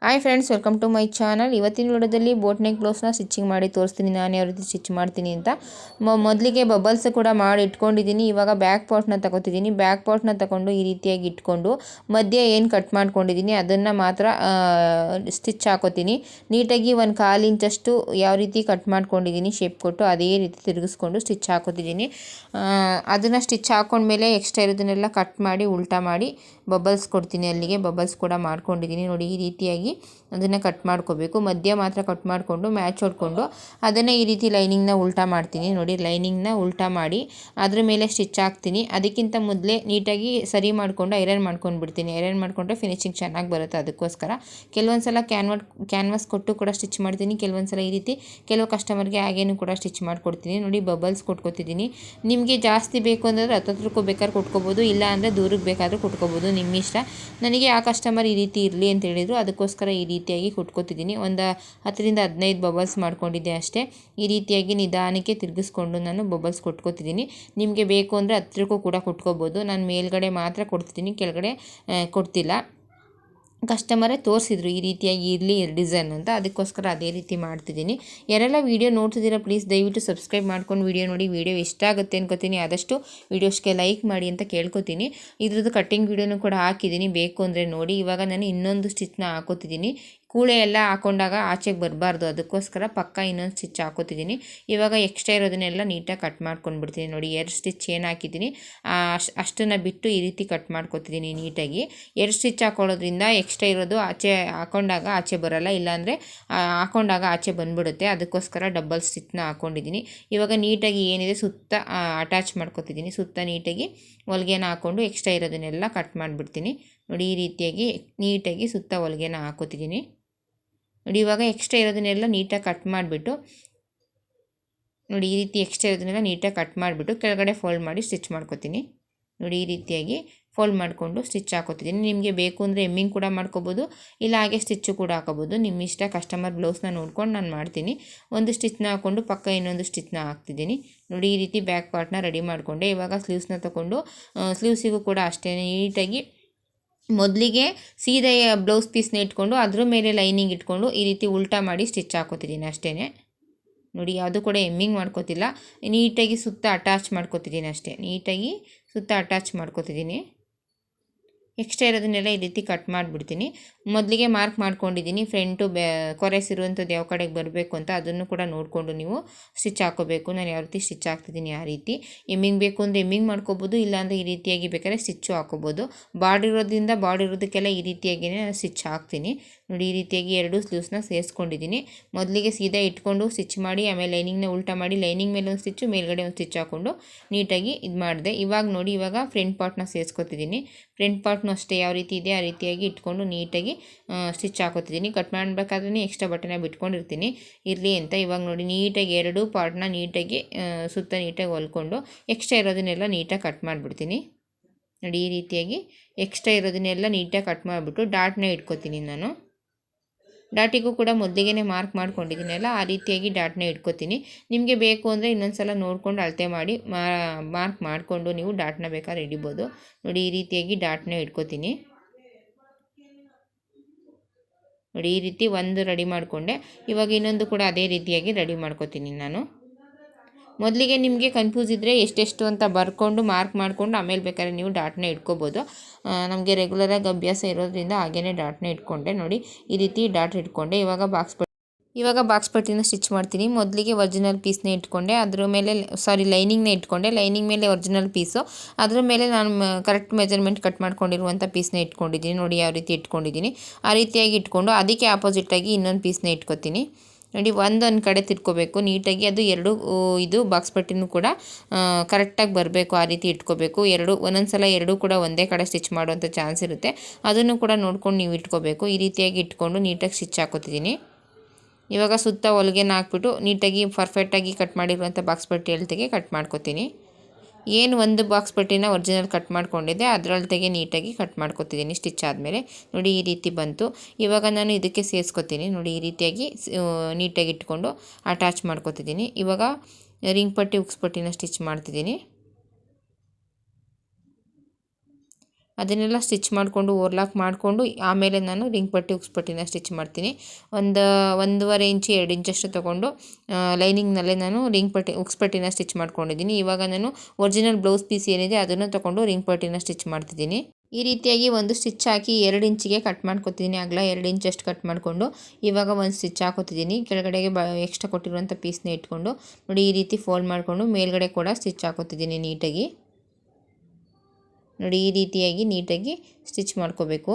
Hi friends, welcome to my channel. ಇವತ್ತಿನ ವಿಡಿಯೋದಲ್ಲಿ boat neck ಬ್ಲೌಸ್ನ stitching ಮಾಡಿ ತೋರಿಸ್ತೀನಿ ನಾನು ಯಾವ ರೀತಿ ಸ್ಟಿಚ್ ಮಾಡ್ತೀನಿ ಅಂತ. ಮೊದಲಿಗೆ ಬಬಲ್ಸ್ ಕೂಡ ಮಾಡಿ ಇಟ್ಕೊಂಡಿದ್ದೀನಿ. ಇವಾಗ ಬ್ಯಾಕ್ ಪಾರ್ಟ್ನ ತಗೋತಿದ್ದೀನಿ. ಬ್ಯಾಕ್ ಪಾರ್ಟ್ನ ತಗೊಂಡು ಈ ರೀತಿಯಾಗಿ ಇಟ್ಕೊಂಡು ಮಧ್ಯೆ ಏನು ಕಟ್ ಮಾಡ್ಕೊಂಡಿದ್ದೀನಿ ಅದನ್ನು ಮಾತ್ರ ಸ್ಟಿಚ್ ಹಾಕೋತೀನಿ. ನೀಟಾಗಿ 1/4 ಇಂಚಷ್ಟು ಯಾವ ರೀತಿ ಕಟ್ ಮಾಡ್ಕೊಂಡಿದ್ದೀನಿ ಶೇಪ್ ಕೊಟ್ಟು ಅದೇ ರೀತಿ ತಿರುಗಿಸ್ಕೊಂಡು ಸ್ಟಿಚ್ ಹಾಕೋತಿದ್ದೀನಿ. ಅದನ್ನು ಸ್ಟಿಚ್ ಹಾಕೊಂಡ್ಮೇಲೆ ಎಕ್ಸ್ಟ್ರಾ ಇರೋದನ್ನೆಲ್ಲ ಕಟ್ ಮಾಡಿ ಉಲ್ಟಾ ಮಾಡಿ ಬಬಲ್ಸ್ ಕೊಡ್ತೀನಿ. ಅಲ್ಲಿಗೆ ಬಬಲ್ಸ್ ಕೂಡ ಮಾಡ್ಕೊಂಡಿದ್ದೀನಿ. ನೋಡಿ, ಈ ರೀತಿಯಾಗಿ ಅದನ್ನು ಕಟ್ ಮಾಡ್ಕೋಬೇಕು. ಮಧ್ಯ ಮಾತ್ರ ಕಟ್ ಮಾಡಿಕೊಂಡು ಮ್ಯಾಚ್ ಹೊಡ್ಕೊಂಡು ಅದನ್ನು ಈ ರೀತಿ ಲೈನಿಂಗ್ನ ಉಲ್ಟಾ ಮಾಡ್ತೀನಿ. ನೋಡಿ, ಲೈನಿಂಗ್ನ ಉಲ್ಟಾ ಮಾಡಿ ಅದ್ರ ಮೇಲೆ ಸ್ಟಿಚ್ ಹಾಕ್ತೀನಿ. ಅದಕ್ಕಿಂತ ಮೊದಲೇ ನೀಟಾಗಿ ಸರಿ ಮಾಡಿಕೊಂಡು ಐರನ್ ಮಾಡ್ಕೊಂಡು ಬಿಡ್ತೀನಿ. ಐರನ್ ಮಾಡಿಕೊಂಡ್ರೆ ಫಿನಿಶಿಂಗ್ ಚೆನ್ನಾಗಿ ಬರುತ್ತೆ. ಅದಕ್ಕೋಸ್ಕರ ಕೆಲವೊಂದು ಸಲ ಕ್ಯಾನ್ವಾಸ್ ಕೊಟ್ಟು ಕೂಡ ಸ್ಟಿಚ್ ಮಾಡ್ತೀನಿ. ಕೆಲವೊಂದು ಸಲ ಈ ರೀತಿ ಕೆಲವು ಕಸ್ಟಮರ್ಗೆ ಹಾಗೇನು ಕೂಡ ಸ್ಟಿಚ್ ಮಾಡಿಕೊಡ್ತೀನಿ. ನೋಡಿ, ಬಬಲ್ಸ್ ಕೊಟ್ಕೊತಿದ್ದೀನಿ. ನಿಮಗೆ ಜಾಸ್ತಿ ಬೇಕು ಅಂದರೆ ಹತ್ತತ್ರಕ್ಕೂ ಬೇಕಾದ್ರೆ ಕೊಟ್ಕೋಬೋದು, ಇಲ್ಲ ಅಂದರೆ ದೂರಕ್ಕೆ ಬೇಕಾದರೂ ಕೊಟ್ಕೋಬೋದು, ನಿಮ್ಮ ಇಷ್ಟ. ನನಗೆ ಆ ಕಸ್ಟಮರ್ ಈ ರೀತಿ ಇರಲಿ ಅಂತ ಹೇಳಿದರು, ಅದಕ್ಕೋಸ್ಕರ ಈ ರೀತಿಯಾಗಿ ಕುಟ್ಕೋತಿದ್ದೀನಿ. ಒಂದು 10 ರಿಂದ 15 ಬಬಲ್ಸ್ ಮಾಡ್ಕೊಂಡಿದ್ದೆ ಅಷ್ಟೇ. ಈ ರೀತಿಯಾಗಿ ನಿಧಾನಕ್ಕೆ ತಿರುಗಿಸ್ಕೊಂಡು ನಾನು ಬಬಲ್ಸ್ ಕೊಟ್ಕೋತಿದ್ದೀನಿ. ನಿಮಗೆ ಬೇಕು ಅಂದರೆ ಹತ್ರಕ್ಕೂ ಕೂಡ ಕೊಟ್ಕೋಬೋದು. ನಾನು ಮೇಲ್ಗಡೆ ಮಾತ್ರ ಕೊಡ್ತಿದ್ದೀನಿ, ಕೆಳಗಡೆ ಕೊಡ್ತಿಲ್ಲ. ಕಸ್ಟಮರೇ ತೋರಿಸಿದ್ರು ಈ ರೀತಿಯಾಗಿ ಇರಲಿ ಡಿಸೈನ್ ಅಂತ, ಅದಕ್ಕೋಸ್ಕರ ಅದೇ ರೀತಿ ಮಾಡ್ತಿದ್ದೀನಿ. ಯಾರೆಲ್ಲ ವೀಡಿಯೋ ನೋಡ್ತಿದ್ದೀರಾ ಪ್ಲೀಸ್ ದಯವಿಟ್ಟು ಸಬ್ಸ್ಕ್ರೈಬ್ ಮಾಡ್ಕೊಂಡು ವೀಡಿಯೋ ನೋಡಿ. ವೀಡಿಯೋ ಇಷ್ಟ ಆಗುತ್ತೆ ಅನ್ಕೋತೀನಿ. ಆದಷ್ಟು ವೀಡಿಯೋಸ್ಗೆ ಲೈಕ್ ಮಾಡಿ ಅಂತ ಕೇಳ್ಕೊತೀನಿ. ಇದ್ರದ್ದು ಕಟ್ಟಿಂಗ್ ವೀಡಿಯೋನು ಕೂಡ ಹಾಕಿದ್ದೀನಿ, ಬೇಕು ಅಂದರೆ ನೋಡಿ. ಇವಾಗ ನಾನು ಇನ್ನೊಂದು ಸ್ಟಿಚ್ನ ಹಾಕೋತಿದ್ದೀನಿ. ಕೂಳೆ ಎಲ್ಲ ಹಾಕೊಂಡಾಗ ಆಚೆಗೆ ಬರಬಾರ್ದು, ಅದಕ್ಕೋಸ್ಕರ ಪಕ್ಕ ಇನ್ನೊಂದು ಸ್ಟಿಚ್ ಹಾಕೋತಿದ್ದೀನಿ. ಇವಾಗ ಎಕ್ಸ್ಟ್ರಾ ಇರೋದನ್ನೆಲ್ಲ ನೀಟಾಗಿ ಕಟ್ ಮಾಡ್ಕೊಂಡು ಬಿಡ್ತೀನಿ. ನೋಡಿ, 2 ಸ್ಟಿಚ್ ಏನು ಹಾಕಿದ್ದೀನಿ ಅಷ್ಟನ್ನು ಬಿಟ್ಟು ಈ ರೀತಿ ಕಟ್ ಮಾಡ್ಕೊತಿದ್ದೀನಿ ನೀಟಾಗಿ. 2 ಸ್ಟಿಚ್ ಹಾಕೊಳ್ಳೋದ್ರಿಂದ ಎಕ್ಸ್ಟ್ರಾ ಇರೋದು ಆಚೆ ಹಾಕೊಂಡಾಗ ಆಚೆ ಬರೋಲ್ಲ, ಇಲ್ಲಾಂದರೆ ಹಾಕೊಂಡಾಗ ಆಚೆ ಬಂದುಬಿಡುತ್ತೆ. ಅದಕ್ಕೋಸ್ಕರ ಡಬಲ್ ಸ್ಟಿಚ್ನ ಹಾಕ್ಕೊಂಡಿದ್ದೀನಿ. ಇವಾಗ ನೀಟಾಗಿ ಏನಿದೆ ಸುತ್ತ ಅಟ್ಯಾಚ್ ಮಾಡ್ಕೊತಿದ್ದೀನಿ. ಸುತ್ತ ನೀಟಾಗಿ ಹೊಲಿಗೆನ ಹಾಕ್ಕೊಂಡು ಎಕ್ಸ್ಟ್ರಾ ಇರೋದನ್ನೆಲ್ಲ ಕಟ್ ಮಾಡಿಬಿಡ್ತೀನಿ. ನೋಡಿ, ಈ ರೀತಿಯಾಗಿ ನೀಟಾಗಿ ಸುತ್ತ ಹೊಲಿಗೆನ ಹಾಕೋತಿದ್ದೀನಿ. ನೋಡಿ, ಇವಾಗ ಎಕ್ಸ್ಟ್ರಾ ಇರೋದನ್ನೆಲ್ಲ ನೀಟಾಗಿ ಕಟ್ ಮಾಡಿಬಿಟ್ಟು ನೋಡಿ, ಈ ರೀತಿ ಎಕ್ಸ್ಟ್ರಾ ಇರೋದನ್ನೆಲ್ಲ ನೀಟಾಗಿ ಕಟ್ ಮಾಡಿಬಿಟ್ಟು ಕೆಳಗಡೆ ಫೋಲ್ಡ್ ಮಾಡಿ ಸ್ಟಿಚ್ ಮಾಡ್ಕೊತೀನಿ. ನೋಡಿ, ಈ ರೀತಿಯಾಗಿ ಫೋಲ್ಡ್ ಮಾಡಿಕೊಂಡು ಸ್ಟಿಚ್ ಹಾಕೋತಿದ್ದೀನಿ. ನಿಮಗೆ ಬೇಕು ಅಂದರೆ ಎಮ್ಮಿಂಗ್ ಕೂಡ ಮಾಡ್ಕೋಬೋದು, ಇಲ್ಲ ಹಾಗೆ ಸ್ಟಿಚ್ಚು ಕೂಡ ಹಾಕೋಬೋದು, ನಿಮ್ಮ ಇಷ್ಟ. ಕಸ್ಟಮರ್ ಬ್ಲೌಸ್ನ ನೋಡ್ಕೊಂಡು ನಾನು ಮಾಡ್ತೀನಿ. ಒಂದು ಸ್ಟಿಚ್ನ ಹಾಕ್ಕೊಂಡು ಪಕ್ಕ ಇನ್ನೊಂದು ಸ್ಟಿಚ್ನ ಹಾಕ್ತಿದ್ದೀನಿ. ನೋಡಿ, ಈ ರೀತಿ ಬ್ಯಾಕ್ ಪಾರ್ಟ್ನ ರೆಡಿ ಮಾಡಿಕೊಂಡೆ. ಇವಾಗ ಸ್ಲೀವ್ಸ್ನ ತೊಗೊಂಡು ಸ್ಲೀವ್ಸಿಗೂ ಕೂಡ ಅಷ್ಟೇ ನೀಟಾಗಿ ಮೊದಲಿಗೆ ಸೀದಾ ಬ್ಲೌಸ್ ಪೀಸ್ನ ಇಟ್ಕೊಂಡು ಅದ್ರ ಮೇಲೆ ಲೈನಿಂಗ್ ಇಟ್ಕೊಂಡು ಈ ರೀತಿ ಉಲ್ಟಾ ಮಾಡಿ ಸ್ಟಿಚ್ ಹಾಕೋತಿದ್ದೀನಿ ಅಷ್ಟೇ. ನೋಡಿ, ಯಾವುದು ಕೂಡ ಎಮ್ಮಿಂಗ್ ಮಾಡ್ಕೋತಿಲ್ಲ, ನೀಟಾಗಿ ಸುತ್ತ ಅಟ್ಯಾಚ್ ಮಾಡ್ಕೋತಿದ್ದೀನಿ ಅಷ್ಟೇ. ನೀಟಾಗಿ ಸುತ್ತ ಅಟ್ಯಾಚ್ ಮಾಡ್ಕೋತಿದ್ದೀನಿ. ಎಕ್ಸ್ಟ್ರಾ ಇರೋದನ್ನೆಲ್ಲ ಈ ರೀತಿ ಕಟ್ ಮಾಡಿಬಿಡ್ತೀನಿ. ಮೊದಲಿಗೆ ಮಾರ್ಕ್ ಮಾಡ್ಕೊಂಡಿದ್ದೀನಿ ಫ್ರಂಟು ಕೊರೆಸಿರುವಂಥದ್ದು ಯಾವ ಕಡೆಗೆ ಬರಬೇಕು ಅಂತ, ಅದನ್ನು ಕೂಡ ನೋಡಿಕೊಂಡು ನೀವು ಸ್ಟಿಚ್ ಹಾಕೋಬೇಕು. ನಾನು ಯಾವ ರೀತಿ ಸ್ಟಿಚ್ ಹಾಕ್ತಿದ್ದೀನಿ ಆ ರೀತಿ. ಎಮ್ಮಿಂಗ್ ಬೇಕು ಅಂದರೆ ಎಮ್ಮಿಂಗ್ ಮಾಡ್ಕೋಬೋದು, ಇಲ್ಲಾಂದರೆ ಈ ರೀತಿಯಾಗಿ ಬೇಕಾದ್ರೆ ಸ್ಟಿಚ್ಚು ಹಾಕೋಬೋದು. ಬಾರ್ಡ್ರ್ ಇರೋದ್ರಿಂದ ಬಾರ್ಡ್ರ್ ಇರೋದಕ್ಕೆಲ್ಲ ಈ ರೀತಿಯಾಗಿಯೇ ನಾನು ಸ್ಟಿಚ್ ಹಾಕ್ತೀನಿ. ನೋಡಿ, ಈ ರೀತಿಯಾಗಿ 2 ಸ್ಲೀವ್ಸ್ನ ಸೇರಿಸ್ಕೊಂಡಿದ್ದೀನಿ. ಮೊದಲಿಗೆ ಸೀದಾ ಇಟ್ಕೊಂಡು ಸ್ಟಿಚ್ ಮಾಡಿ ಆಮೇಲೆ ಲೈನಿಂಗ್ನ ಉಲ್ಟಾ ಮಾಡಿ ಲೈನಿಂಗ್ ಮೇಲೆ ಒಂದು ಸ್ಟಿಚ್ಚು ಮೇಲ್ಗಡೆ ಒಂದು ಸ್ಟಿಚ್ ಹಾಕ್ಕೊಂಡು ನೀಟಾಗಿ ಇದು ಮಾಡಿದೆ. ಇವಾಗ ನೋಡಿ, ಇವಾಗ ಫ್ರಂಟ್ ಪಾರ್ಟ್ನ ಸೇರಿಸ್ಕೊತಿದ್ದೀನಿ. ಫ್ರಂಟ್ ಪಾರ್ಟ್ನೂ ಅಷ್ಟೇ ಯಾವ ರೀತಿ ಇದೆ ಆ ರೀತಿಯಾಗಿ ಇಟ್ಕೊಂಡು ನೀಟಾಗಿ ಸ್ಟಿಚ್ ಹಾಕೋತಿದ್ದೀನಿ. ಕಟ್ ಮಾಡಬೇಕಾದ್ರೆ ಎಕ್ಸ್ಟ್ರಾ ಬಟ್ಟೆನ ಬಿಟ್ಕೊಂಡಿರ್ತೀನಿ ಇರಲಿ ಅಂತ. ಇವಾಗ ನೋಡಿ, ನೀಟಾಗಿ 2 ಪಾರ್ಟ್ನ ನೀಟಾಗಿ ಸುತ್ತ ನೀಟಾಗಿ ಹೊಲ್ಕೊಂಡು ಎಕ್ಸ್ಟ್ರಾ ಇರೋದನ್ನೆಲ್ಲ ನೀಟಾಗಿ ಕಟ್ ಮಾಡಿಬಿಡ್ತೀನಿ. ನೋಡಿ, ಈ ರೀತಿಯಾಗಿ ಎಕ್ಸ್ಟ್ರಾ ಇರೋದನ್ನೆಲ್ಲ ನೀಟಾಗಿ ಕಟ್ ಮಾಡಿಬಿಟ್ಟು ಡಾಟ್ನ ಇಟ್ಕೋತೀನಿ ನಾನು. ಡಾಟಿಗೂ ಕೂಡ ಮೊದಲಿಗೆ ಮಾರ್ಕ್ ಮಾಡ್ಕೊಂಡಿದ್ದೀನಲ್ಲ ಆ ರೀತಿಯಾಗಿ ಡಾಟ್ನ ಇಟ್ಕೋತೀನಿ. ನಿಮಗೆ ಬೇಕು ಅಂದರೆ ಇನ್ನೊಂದು ಸಲ ನೋಡಿಕೊಂಡು ಅಳತೆ ಮಾಡಿ ಮಾರ್ಕ್ ಮಾಡಿಕೊಂಡು ನೀವು ಡಾಟ್ನ ಬೇಕಾದ್ರೆ ಹಿಡಿಬೋದು. ನೋಡಿ, ಈ ರೀತಿಯಾಗಿ ಡಾಟ್ನ ಇಟ್ಕೋತೀನಿ. ನೋಡಿ, ಈ ರೀತಿ ಒಂದು ರೆಡಿ ಮಾಡಿಕೊಂಡೆ. ಇವಾಗ ಇನ್ನೊಂದು ಕೂಡ ಅದೇ ರೀತಿಯಾಗಿ ರೆಡಿ ಮಾಡ್ಕೋತೀನಿ ನಾನು. ಮೊದಲಿಗೆ ನಿಮಗೆ ಕನ್ಫ್ಯೂಸ್ ಇದ್ದರೆ ಎಷ್ಟೆಷ್ಟು ಅಂತ ಬರ್ಕೊಂಡು ಮಾರ್ಕ್ ಮಾಡಿಕೊಂಡು ಆಮೇಲೆ ಬೇಕಾದ್ರೆ ನೀವು ಡಾಟ್ನ ಇಟ್ಕೋಬೋದು. ನಮಗೆ ರೆಗ್ಯುಲರಾಗಿ ಅಭ್ಯಾಸ ಇರೋದ್ರಿಂದ ಹಾಗೇ ಡಾಟ್ನ ಇಟ್ಕೊಂಡೆ. ನೋಡಿ, ಈ ರೀತಿ ಡಾಟ್ ಇಟ್ಕೊಂಡೆ. ಇವಾಗ ಬಾಕ್ಸ್ ಪಟ್ಟಿನ ಸ್ಟಿಚ್ ಮಾಡ್ತೀನಿ. ಮೊದಲಿಗೆ ಒರಿಜಿನಲ್ ಪೀಸ್ನ ಇಟ್ಕೊಂಡೆ, ಅದ್ರ ಮೇಲೆ ಲೈನಿಂಗ್ನ ಇಟ್ಕೊಂಡೆ. ಲೈನಿಂಗ್ ಮೇಲೆ ಒರಿಜಿನಲ್ ಪೀಸು, ಅದ್ರ ಮೇಲೆ ನಾನು ಕರೆಕ್ಟ್ ಮೆಜರ್ಮೆಂಟ್ ಕಟ್ ಮಾಡ್ಕೊಂಡಿರುವಂಥ ಪೀಸ್ನ ಇಟ್ಕೊಂಡಿದ್ದೀನಿ. ನೋಡಿ, ಯಾವ ರೀತಿ ಇಟ್ಕೊಂಡಿದ್ದೀನಿ ಆ ರೀತಿಯಾಗಿ ಇಟ್ಕೊಂಡು ಅದಕ್ಕೆ ಆಪೋಸಿಟಾಗಿ ಇನ್ನೊಂದು ಪೀಸ್ನ ಇಟ್ಕೊತೀನಿ. ನೋಡಿ, ಒಂದೊಂದು ಕಡೆ ತಿರ್ಕೋಬೇಕು ನೀಟಾಗಿ. ಅದು 2 ಇದು ಬಾಕ್ಸ್ ಪಟ್ಟಿನೂ ಕೂಡ ಕರೆಕ್ಟಾಗಿ ಬರಬೇಕು, ಆ ರೀತಿ ಇಟ್ಕೋಬೇಕು. ಒಂದೊಂದು ಸಲ 2 ಕೂಡ ಒಂದೇ ಕಡೆ ಸ್ಟಿಚ್ ಮಾಡುವಂಥ ಚಾನ್ಸ್ ಇರುತ್ತೆ, ಅದನ್ನು ಕೂಡ ನೋಡ್ಕೊಂಡು ನೀವು ಇಟ್ಕೋಬೇಕು. ಈ ರೀತಿಯಾಗಿ ಇಟ್ಕೊಂಡು ನೀಟಾಗಿ ಸ್ಟಿಚ್ ಹಾಕೋತಿದ್ದೀನಿ. ಇವಾಗ ಸುತ್ತ ಹೊಲಿಗೆನ ಹಾಕ್ಬಿಟ್ಟು ನೀಟಾಗಿ ಪರ್ಫೆಕ್ಟಾಗಿ ಕಟ್ ಮಾಡಿರುವಂಥ ಬಾಕ್ಸ್ ಪಟ್ಟಿ ಅಳತೆಗೆ ಕಟ್ ಮಾಡ್ಕೊತೀನಿ. ಏನು ಒಂದು ಬಾಕ್ಸ್ ಪಟ್ಟಿನ ಒರಿಜಿನಲ್ ಕಟ್ ಮಾಡ್ಕೊಂಡಿದ್ದೆ ಅದರ ಅಳತೆಗೆ ನೀಟಾಗಿ ಕಟ್ ಮಾಡ್ಕೊತಿದ್ದೀನಿ ಸ್ಟಿಚ್ ಆದಮೇಲೆ. ನೋಡಿ, ಈ ರೀತಿ ಬಂತು. ಇವಾಗ ನಾನು ಇದಕ್ಕೆ ಸೇರಿಸ್ಕೊತೀನಿ. ನೋಡಿ, ಈ ರೀತಿಯಾಗಿ ನೀಟಾಗಿ ಇಟ್ಕೊಂಡು ಅಟ್ಯಾಚ್ ಮಾಡ್ಕೊತಿದ್ದೀನಿ. ಇವಾಗ ರಿಂಗ್ ಪಟ್ಟಿ ಉಕ್ಸ್ ಪಟ್ಟಿನ ಸ್ಟಿಚ್ ಮಾಡ್ತಿದ್ದೀನಿ. ಅದನ್ನೆಲ್ಲ ಸ್ಟಿಚ್ ಮಾಡಿಕೊಂಡು ಓವರ್ಲಾಕ್ ಮಾಡಿಕೊಂಡು ಆಮೇಲೆ ನಾನು ರಿಂಗ್ ಪಟ್ಟಿ ಉಕ್ಸ್ ಪಟ್ಟಿನ ಸ್ಟಿಚ್ ಮಾಡ್ತೀನಿ. 1.5 ಇಂಚು 2 ಇಂಚಷ್ಟು ತೊಗೊಂಡು ಲೈನಿಂಗ್ನಲ್ಲೇ ನಾನು ರಿಂಗ್ ಪಟ್ಟಿ ಉಕ್ಸ್ ಪಟ್ಟಿನ ಸ್ಟಿಚ್ ಮಾಡ್ಕೊಂಡಿದ್ದೀನಿ. ಇವಾಗ ನಾನು ಒರಿಜಿನಲ್ ಬ್ಲೌಸ್ ಪೀಸ್ ಏನಿದೆ ಅದನ್ನು ತೊಗೊಂಡು ರಿಂಗ್ ಪಟ್ಟಿನ ಸ್ಟಿಚ್ ಮಾಡ್ತಿದ್ದೀನಿ. ಈ ರೀತಿಯಾಗಿ ಒಂದು ಸ್ಟಿಚ್ ಹಾಕಿ 2 ಇಂಚಿಗೆ ಕಟ್ ಮಾಡ್ಕೊತಿದ್ದೀನಿ. ಅಗಲ 2 ಇಂಚಷ್ಟು ಕಟ್ ಮಾಡಿಕೊಂಡು ಇವಾಗ ಒಂದು ಸ್ಟಿಚ್ ಹಾಕೋತಿದ್ದೀನಿ. ಕೆಳಗಡೆಗೆ ಎಕ್ಸ್ಟ್ರಾ ಕೊಟ್ಟಿರುವಂಥ ಪೀಸ್ನ ಇಟ್ಕೊಂಡು ನೋಡಿ ಈ ರೀತಿ ಫೋಲ್ಡ್ ಮಾಡಿಕೊಂಡು ಮೇಲ್ಗಡೆ ಕೂಡ ಸ್ಟಿಚ್ ಹಾಕೋತಿದ್ದೀನಿ ನೀಟಾಗಿ. ನೋಡಿ ಈ ರೀತಿಯಾಗಿ ನೀಟಾಗಿ ಸ್ಟಿಚ್ ಮಾಡ್ಕೋಬೇಕು.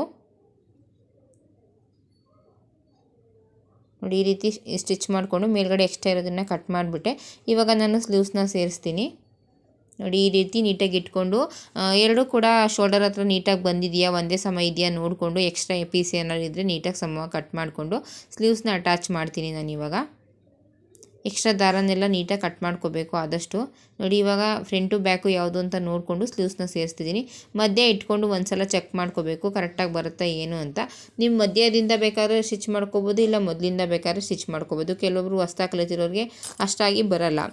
ನೋಡಿ ಈ ರೀತಿ ಸ್ಟಿಚ್ ಮಾಡಿಕೊಂಡು ಮೇಲ್ಗಡೆ ಎಕ್ಸ್ಟ್ರಾ ಇರೋದನ್ನು ಕಟ್ ಮಾಡಿಬಿಟ್ಟೆ. ಇವಾಗ ನಾನು ಸ್ಲೀವ್ಸ್ನ ಸೇರಿಸ್ತೀನಿ. ನೋಡಿ ಈ ರೀತಿ ನೀಟಾಗಿ ಇಟ್ಕೊಂಡು ಎರಡೂ ಕೂಡ ಶೋಲ್ಡರ್ ಹತ್ರ ನೀಟಾಗಿ ಬಂದಿದೆಯಾ ಒಂದೇ ಸಮ ಇದೆಯಾ ನೋಡಿಕೊಂಡು ಎಕ್ಸ್ಟ್ರಾ ಪೀಸ್ ಏನಾದ್ರು ಇದ್ದರೆ ನೀಟಾಗಿ ಸಮವಾಗಿ ಕಟ್ ಮಾಡಿಕೊಂಡು ಸ್ಲೀವ್ಸ್ನ ಅಟ್ಯಾಚ್ ಮಾಡ್ತೀನಿ ನಾನು. ಇವಾಗ ಎಕ್ಸ್ಟ್ರಾ ದಾರನೆಲ್ಲ ನೀಟಾಗಿ ಕಟ್ ಮಾಡ್ಕೋಬೇಕು ಆದಷ್ಟು. ನೋಡಿ ಇವಾಗ ಫ್ರಂಟು ಬ್ಯಾಕು ಯಾವುದು ಅಂತ ನೋಡಿಕೊಂಡು ಸ್ಲೀವ್ಸ್ನ ಸೇರಿಸ್ತಿದ್ದೀನಿ. ಮಧ್ಯ ಇಟ್ಕೊಂಡು ಒಂದು ಸಲ ಚೆಕ್ ಮಾಡ್ಕೋಬೇಕು ಕರೆಕ್ಟಾಗಿ ಬರುತ್ತಾ ಏನು ಅಂತ. ನೀವು ಮಧ್ಯದಿಂದ ಬೇಕಾದ್ರೆ ಸ್ಟಿಚ್ ಮಾಡ್ಕೋಬೋದು, ಇಲ್ಲ ಮೊದಲಿಂದ ಬೇಕಾದ್ರೆ ಸ್ಟಿಚ್ ಮಾಡ್ಕೋಬೋದು. ಕೆಲವೊಬ್ರು ಹೊಸ್ದಾಗಿ ಕಲಿತಿರೋರಿಗೆ ಅಷ್ಟಾಗಿ ಬರಲ್ಲ,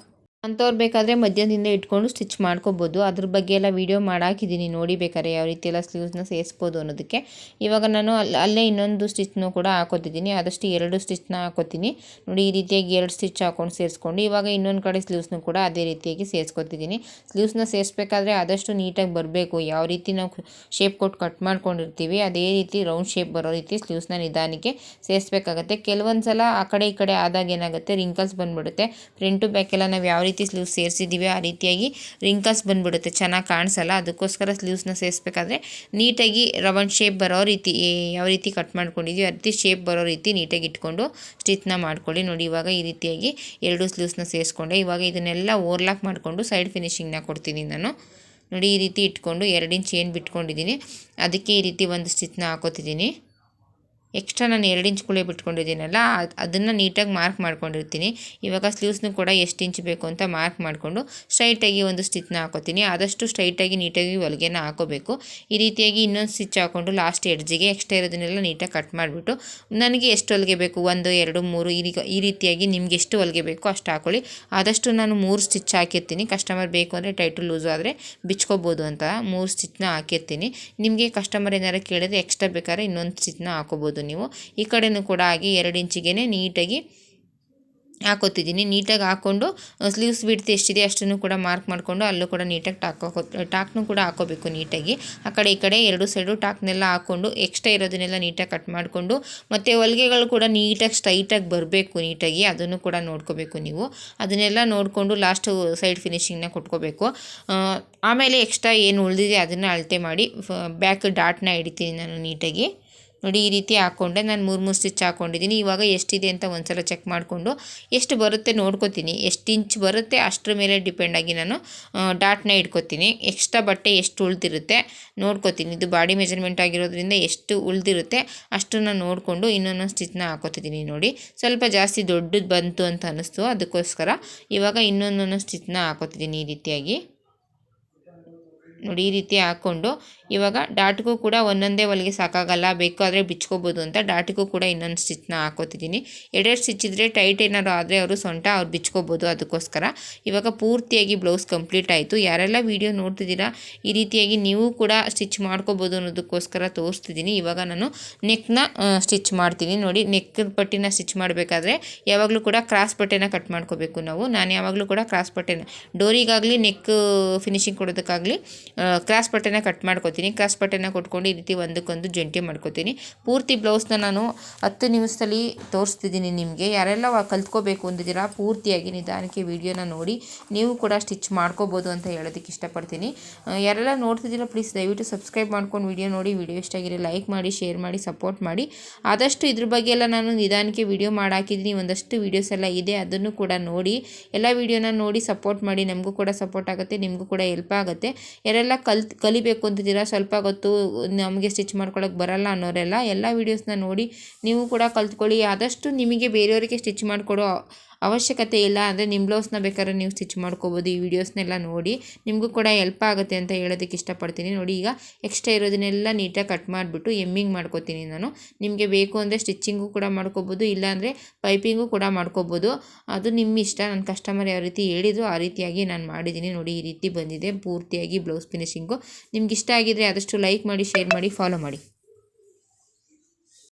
ಅಂಥವ್ರು ಬೇಕಾದರೆ ಮಧ್ಯದಿಂದ ಇಟ್ಕೊಂಡು ಸ್ಟಿಚ್ ಮಾಡ್ಕೋಬೋದು. ಅದ್ರ ಬಗ್ಗೆ ಎಲ್ಲ ವೀಡಿಯೋ ಮಾಡಾಕಿದ್ದೀನಿ ನೋಡಿ ಬೇಕಾದ್ರೆ ಯಾವ ರೀತಿ ಎಲ್ಲ ಸ್ಲೀವ್ಸ್ನ ಸೇರಿಸ್ಬೋದು ಅನ್ನೋದಕ್ಕೆ. ಇವಾಗ ನಾನು ಅಲ್ಲೇ ಇನ್ನೊಂದು ಸ್ಟಿಚ್ನೂ ಕೂಡ ಹಾಕೋತಿದ್ದೀನಿ. ಆದಷ್ಟು 2 ಸ್ಟಿಚ್ನ ಹಾಕೋತೀನಿ. ನೋಡಿ ಈ ರೀತಿಯಾಗಿ 2 ಸ್ಟಿಚ್ ಹಾಕೊಂಡು ಸೇರಿಸ್ಕೊಂಡು ಇವಾಗ ಇನ್ನೊಂದು ಕಡೆ ಸ್ಲೀವ್ಸ್ನೂ ಕೂಡ ಅದೇ ರೀತಿಯಾಗಿ ಸೇರಿಸ್ಕೊತಿದ್ದೀನಿ. ಸ್ಲೀವ್ಸ್ನ ಸೇರಿಸ್ಬೇಕಾದ್ರೆ ಆದಷ್ಟು ನೀಟಾಗಿ ಬರಬೇಕು. ಯಾವ ರೀತಿ ನಾವು ಶೇಪ್ ಕೊಟ್ಟು ಕಟ್ ಮಾಡ್ಕೊಂಡಿರ್ತೀವಿ ಅದೇ ರೀತಿ ರೌಂಡ್ ಶೇಪ್ ಬರೋ ರೀತಿ ಸ್ಲೀವ್ಸ್ನ ನಿಧಾನಕ್ಕೆ ಸೇರಿಸ್ಬೇಕಾಗತ್ತೆ. ಕೆಲವೊಂದು ಸಲ ಆ ಕಡೆ ಈ ಕಡೆ ಆದಾಗ ಏನಾಗುತ್ತೆ ರಿಂಕಲ್ಸ್ ಬಂದುಬಿಡುತ್ತೆ. ಫ್ರಂಟು ಬ್ಯಾಕೆಲ್ಲ ನಾವು ಯಾವ ರೀತಿ ಸ್ಲೀವ್ಸ್ ಸೇರಿಸಿದ್ದೀವಿ ಆ ರೀತಿಯಾಗಿ ರಿಂಕಲ್ಸ್ ಬಂದುಬಿಡುತ್ತೆ, ಚೆನ್ನಾಗಿ ಕಾಣಿಸಲ್ಲ. ಅದಕ್ಕೋಸ್ಕರ ಸ್ಲೀವ್ಸ್ನ ಸೇರಿಸ್ಬೇಕಾದ್ರೆ ನೀಟಾಗಿ ರೌಂಡ್ ಶೇಪ್ ಬರೋ ರೀತಿ ಯಾವ ರೀತಿ ಕಟ್ ಮಾಡ್ಕೊಂಡಿದ್ದೀವಿ ಆ ರೀತಿ ಶೇಪ್ ಬರೋ ರೀತಿ ನೀಟಾಗಿ ಇಟ್ಕೊಂಡು ಸ್ಟಿಚ್ನ ಮಾಡ್ಕೊಳ್ಳಿ. ನೋಡಿ ಇವಾಗ ಈ ರೀತಿಯಾಗಿ 2 ಸ್ಲೀವ್ಸ್ನ ಸೇರಿಸ್ಕೊಂಡೆ. ಇವಾಗ ಇದನ್ನೆಲ್ಲ ಓವರ್ಲಾಕ್ ಮಾಡಿಕೊಂಡು ಸೈಡ್ ಫಿನಿಶಿಂಗ್ನ ಕೊಡ್ತೀನಿ ನಾನು. ನೋಡಿ ಈ ರೀತಿ ಇಟ್ಕೊಂಡು 2 ಇಂಚ್ ಏನು ಬಿಟ್ಕೊಂಡಿದ್ದೀನಿ ಅದಕ್ಕೆ ಈ ರೀತಿ ಒಂದು ಸ್ಟಿಚ್ನ ಹಾಕೋತಿದ್ದೀನಿ. ಎಕ್ಸ್ಟ್ರಾ ನಾನು 2 ಇಂಚ್ ಕುಳೆ ಬಿಟ್ಕೊಂಡಿದ್ದೀನಲ್ಲ ಅದನ್ನು ನೀಟಾಗಿ ಮಾರ್ಕ್ ಮಾಡ್ಕೊಂಡಿರ್ತೀನಿ. ಇವಾಗ ಸ್ಲೀವ್ಸ್ನೂ ಕೂಡ ಎಷ್ಟು ಇಂಚ್ ಬೇಕು ಅಂತ ಮಾರ್ಕ್ ಮಾಡಿಕೊಂಡು ಸ್ಟ್ರೈಟಾಗಿ ಒಂದು ಸ್ಟಿಚ್ನ ಹಾಕೋತೀನಿ. ಆದಷ್ಟು ಸ್ಟ್ರೈಟಾಗಿ ನೀಟಾಗಿ ಹೊಲಿಗೆನ ಹಾಕೋಬೇಕು. ಈ ರೀತಿಯಾಗಿ ಇನ್ನೊಂದು ಸ್ಟಿಚ್ ಹಾಕ್ಕೊಂಡು ಲಾಸ್ಟ್ ಎಡ್ಜಿಗೆ ಎಕ್ಸ್ಟ್ರಾ ಇರೋದನ್ನೆಲ್ಲ ನೀಟಾಗಿ ಕಟ್ ಮಾಡಿಬಿಟ್ಟು ನನಗೆ ಎಷ್ಟು ಹೊಲಿಗೆ ಬೇಕು 1 2 3 ಈ ರೀತಿಯಾಗಿ ನಿಮ್ಗೆ ಎಷ್ಟು ಹೊಲಿಗೆ ಬೇಕು ಅಷ್ಟು ಹಾಕೊಳ್ಳಿ. ಆದಷ್ಟು ನಾನು 3 ಸ್ಟಿಚ್ ಹಾಕಿರ್ತೀನಿ. ಕಸ್ಟಮರ್ ಬೇಕು ಅಂದರೆ ಟೈಟು ಲೂಸು ಆದರೆ ಬಿಚ್ಕೋಬೋದು ಅಂತ 3 ಸ್ಟಿಚ್ನ ಹಾಕಿರ್ತೀನಿ. ನಿಮಗೆ ಕಸ್ಟಮರ್ ಏನಾರು ಕೇಳಿದ್ರೆ ಎಕ್ಸ್ಟ್ರಾ ಬೇಕಾದ್ರೆ ಇನ್ನೊಂದು ಸ್ಟಿಚ್ನ ಹಾಕೋಬೋದು ನೀವು. ಈ ಕಡೆನೂ ಕೂಡ ಆಗಿ 2 ಇಂಚಿಗೆ ನೀಟಾಗಿ ಹಾಕೋತಿದ್ದೀನಿ. ನೀಟಾಗಿ ಹಾಕ್ಕೊಂಡು ಸ್ಲೀವ್ಸ್ ಬಿಡ್ತು ಎಷ್ಟಿದೆ ಅಷ್ಟನ್ನು ಕೂಡ ಮಾರ್ಕ್ ಮಾಡಿಕೊಂಡು ಅಲ್ಲೂ ಕೂಡ ನೀಟಾಗಿ ಟಾಕ್ನೂ ಕೂಡ ಹಾಕೋಬೇಕು ನೀಟಾಗಿ. ಆ ಕಡೆ ಈ ಕಡೆ 2 ಸೈಡು ಟಾಕ್ನೆಲ್ಲ ಹಾಕ್ಕೊಂಡು ಎಕ್ಸ್ಟ್ರಾ ಇರೋದನ್ನೆಲ್ಲ ನೀಟಾಗಿ ಕಟ್ ಮಾಡಿಕೊಂಡು ಮತ್ತು ಹೊಲಿಗೆಗಳು ಕೂಡ ನೀಟಾಗಿ ಸ್ಟ್ರೈಟಾಗಿ ಬರಬೇಕು ನೀಟಾಗಿ, ಅದನ್ನು ಕೂಡ ನೋಡ್ಕೋಬೇಕು ನೀವು. ಅದನ್ನೆಲ್ಲ ನೋಡಿಕೊಂಡು ಲಾಸ್ಟು ಸೈಡ್ ಫಿನಿಶಿಂಗ್ನ ಕೊಟ್ಕೋಬೇಕು. ಆಮೇಲೆ ಎಕ್ಸ್ಟ್ರಾ ಏನು ಉಳಿದಿದೆ ಅದನ್ನು ಅಳತೆ ಮಾಡಿ ಬ್ಯಾಕ್ ಡಾಟ್ನ ಹಿಡಿತೀನಿ ನಾನು ನೀಟಾಗಿ. ನೋಡಿ ಈ ರೀತಿ ಹಾಕ್ಕೊಂಡೆ ನಾನು 3 ಸ್ಟಿಚ್ ಹಾಕ್ಕೊಂಡಿದ್ದೀನಿ. ಇವಾಗ ಎಷ್ಟಿದೆ ಅಂತ ಒಂದು ಸಲ ಚೆಕ್ ಮಾಡಿಕೊಂಡು ಎಷ್ಟು ಬರುತ್ತೆ ನೋಡ್ಕೋತೀನಿ. ಎಷ್ಟು ಇಂಚ್ ಬರುತ್ತೆ ಅಷ್ಟರ ಮೇಲೆ ಡಿಪೆಂಡಾಗಿ ನಾನು ಡಾಟ್ನ ಇಟ್ಕೋತೀನಿ. ಎಕ್ಸ್ಟ್ರಾ ಬಟ್ಟೆ ಎಷ್ಟು ಉಳಿದಿರುತ್ತೆ ನೋಡ್ಕೋತೀನಿ. ಇದು ಬಾಡಿ ಮೆಜರ್ಮೆಂಟ್ ಆಗಿರೋದ್ರಿಂದ ಎಷ್ಟು ಉಳಿದಿರುತ್ತೆ ಅಷ್ಟನ್ನು ನೋಡಿಕೊಂಡು ಇನ್ನೊಂದು ಸ್ಟಿಚ್ನ ಹಾಕೋತಿದ್ದೀನಿ. ನೋಡಿ ಸ್ವಲ್ಪ ಜಾಸ್ತಿ ದೊಡ್ಡದು ಬಂತು ಅಂತ ಅನ್ನಿಸ್ತು, ಅದಕ್ಕೋಸ್ಕರ ಇವಾಗ ಇನ್ನೊಂದೊಂದು ಸ್ಟಿಚ್ನ ಹಾಕೋತಿದ್ದೀನಿ ಈ ರೀತಿಯಾಗಿ. ನೋಡಿ ಈ ರೀತಿ ಹಾಕ್ಕೊಂಡು ಇವಾಗ ಡಾಟ್ಗೂ ಕೂಡ ಒಂದೊಂದೇ ಹೊಲಿಗೆ ಸಾಕಾಗಲ್ಲ, ಬೇಕಾದರೆ ಬಿಚ್ಕೋಬೋದು ಅಂತ ಡಾಟಿಗೂ ಕೂಡ ಇನ್ನೊಂದು ಸ್ಟಿಚ್ನ ಹಾಕೋತಿದ್ದೀನಿ. 2 ಸ್ಟಿಚ್ ಇದ್ದರೆ ಟೈಟ್ ಏನಾದ್ರು ಆದರೆ ಅವರು ಸೊಂಟ ಅವ್ರು ಬಿಚ್ಕೋಬೋದು. ಅದಕ್ಕೋಸ್ಕರ ಇವಾಗ ಪೂರ್ತಿಯಾಗಿ ಬ್ಲೌಸ್ ಕಂಪ್ಲೀಟ್ ಆಯಿತು. ಯಾರೆಲ್ಲ ವೀಡಿಯೋ ನೋಡ್ತಿದ್ದೀರಾ ಈ ರೀತಿಯಾಗಿ ನೀವು ಕೂಡ ಸ್ಟಿಚ್ ಮಾಡ್ಕೋಬೋದು ಅನ್ನೋದಕ್ಕೋಸ್ಕರ ತೋರಿಸ್ತಿದ್ದೀನಿ. ಇವಾಗ ನಾನು ನೆಕ್ನ ಸ್ಟಿಚ್ ಮಾಡ್ತೀನಿ. ನೋಡಿ ನೆಕ್ ಪಟ್ಟಿನ ಸ್ಟಿಚ್ ಮಾಡಬೇಕಾದ್ರೆ ಯಾವಾಗಲೂ ಕೂಡ ಕ್ರಾಸ್ ಬಟ್ಟೆನ ಕಟ್ ಮಾಡ್ಕೋಬೇಕು ನಾವು. ನಾನು ಯಾವಾಗಲೂ ಕೂಡ ಕ್ರಾಸ್ ಬಟ್ಟೆನ ಡೋರಿಗಾಗಲಿ ನೆಕ್ ಫಿನಿಶಿಂಗ್ ಕೊಡೋದಕ್ಕಾಗಲಿ ಕ್ರಾಸ್ ಬಟ್ಟೆನ ಕಟ್ ಮಾಡ್ಕೋತೀನಿ. ಕ್ರಾಸ್ ಬಟ್ಟೆನ ಕೊಟ್ಕೊಂಡು ಈ ರೀತಿ ಒಂದಕ್ಕೊಂದು ಜಂಟಿ ಮಾಡ್ಕೋತೀನಿ. ಪೂರ್ತಿ ಬ್ಲೌಸ್ನ ನಾನು 10 ನಿಮಿಷದಲ್ಲಿ ತೋರಿಸ್ತಿದ್ದೀನಿ ನಿಮಗೆ. ಯಾರೆಲ್ಲ ಕಲ್ತ್ಕೋಬೇಕು ಅಂದಿದ್ದೀರಾ ಪೂರ್ತಿಯಾಗಿ ನಿಧಾನಕ್ಕೆ ವೀಡಿಯೋನ ನೋಡಿ ನೀವು ಕೂಡ ಸ್ಟಿಚ್ ಮಾಡ್ಕೋಬೋದು ಅಂತ ಹೇಳೋದಕ್ಕೆ ಇಷ್ಟಪಡ್ತೀನಿ. ಯಾರೆಲ್ಲ ನೋಡ್ತಿದ್ದೀರಾ ಪ್ಲೀಸ್ ದಯವಿಟ್ಟು ಸಬ್ಸ್ಕ್ರೈಬ್ ಮಾಡ್ಕೊಂಡು ವೀಡಿಯೋ ನೋಡಿ. ವೀಡಿಯೋ ಇಷ್ಟ ಆಗಿರೋ ಲೈಕ್ ಮಾಡಿ, ಶೇರ್ ಮಾಡಿ, ಸಪೋರ್ಟ್ ಮಾಡಿ. ಆದಷ್ಟು ಇದ್ರ ಬಗ್ಗೆ ಎಲ್ಲ ನಾನು ನಿಧಾನಕ್ಕೆ ವೀಡಿಯೋ ಮಾಡಾಕಿದ್ದೀನಿ. ಒಂದಷ್ಟು ವೀಡಿಯೋಸ್ ಎಲ್ಲ ಇದೆ, ಅದನ್ನು ಕೂಡ ನೋಡಿ. ಎಲ್ಲ ವೀಡಿಯೋನ ನೋಡಿ ಸಪೋರ್ಟ್ ಮಾಡಿ. ನಮಗೂ ಕೂಡ ಸಪೋರ್ಟ್ ಆಗುತ್ತೆ, ನಿಮಗೂ ಕೂಡ ಹೆಲ್ಪ್ ಆಗುತ್ತೆ. ಯಾರೆಲ್ಲ ಕಲಿಬೇಕು ಅಂತಿದ್ದೀರಾ ಸ್ವಲ್ಪ ಗೊತ್ತು ನಮಗೆ ಸ್ಟಿಚ್ ಮಾಡ್ಕೊಳ್ಳೋಕೆ ಬರಲ್ಲ ಅನ್ನೋರೆಲ್ಲ ಎಲ್ಲ ವೀಡಿಯೋಸ್ನ ನೋಡಿ ನೀವು ಕೂಡ ಕಲ್ತ್ಕೊಳ್ಳಿ. ಆದಷ್ಟು ನಿಮಗೆ ಬೇರೆಯವರಿಗೆ ಸ್ಟಿಚ್ ಮಾಡಿಕೊಡೋ ಅವಶ್ಯಕತೆ ಇಲ್ಲ ಅಂದರೆ ನಿಮ್ಮ ಬ್ಲೌಸ್ನ ಬೇಕಾದ್ರೆ ನೀವು ಸ್ಟಿಚ್ ಮಾಡ್ಕೋಬೋದು. ಈ ವಿಡಿಯೋಸ್ನೆಲ್ಲ ನೋಡಿ ನಿಮಗೂ ಕೂಡ ಹೆಲ್ಪ್ ಆಗುತ್ತೆ ಅಂತ ಹೇಳೋದಕ್ಕೆ ಇಷ್ಟಪಡ್ತೀನಿ. ನೋಡಿ ಈಗ ಎಕ್ಸ್ಟ್ರಾ ಇರೋದನ್ನೆಲ್ಲ ನೀಟಾಗಿ ಕಟ್ ಮಾಡಿಬಿಟ್ಟು ಎಮ್ಮಿಂಗ್ ಮಾಡ್ಕೋತೀನಿ ನಾನು. ನಿಮಗೆ ಬೇಕು ಅಂದರೆ ಸ್ಟಿಚ್ಚಿಂಗು ಕೂಡ ಮಾಡ್ಕೋಬೋದು, ಇಲ್ಲಾಂದರೆ ಪೈಪಿಂಗು ಕೂಡ ಮಾಡ್ಕೋಬೋದು. ಅದು ನಿಮ್ಮ ಇಷ್ಟ. ನನ್ನ ಕಸ್ಟಮರ್ ಯಾವ ರೀತಿ ಹೇಳಿದ್ರು ಆ ರೀತಿಯಾಗಿ ನಾನು ಮಾಡಿದ್ದೀನಿ. ನೋಡಿ ಈ ರೀತಿ ಬಂದಿದೆ ಪೂರ್ತಿಯಾಗಿ ಬ್ಲೌಸ್ ಫಿನಿಶಿಂಗು. ನಿಮ್ಗೆ ಇಷ್ಟ ಆಗಿದ್ರೆ ಆದಷ್ಟು ಲೈಕ್ ಮಾಡಿ, ಶೇರ್ ಮಾಡಿ, ಫಾಲೋ ಮಾಡಿ.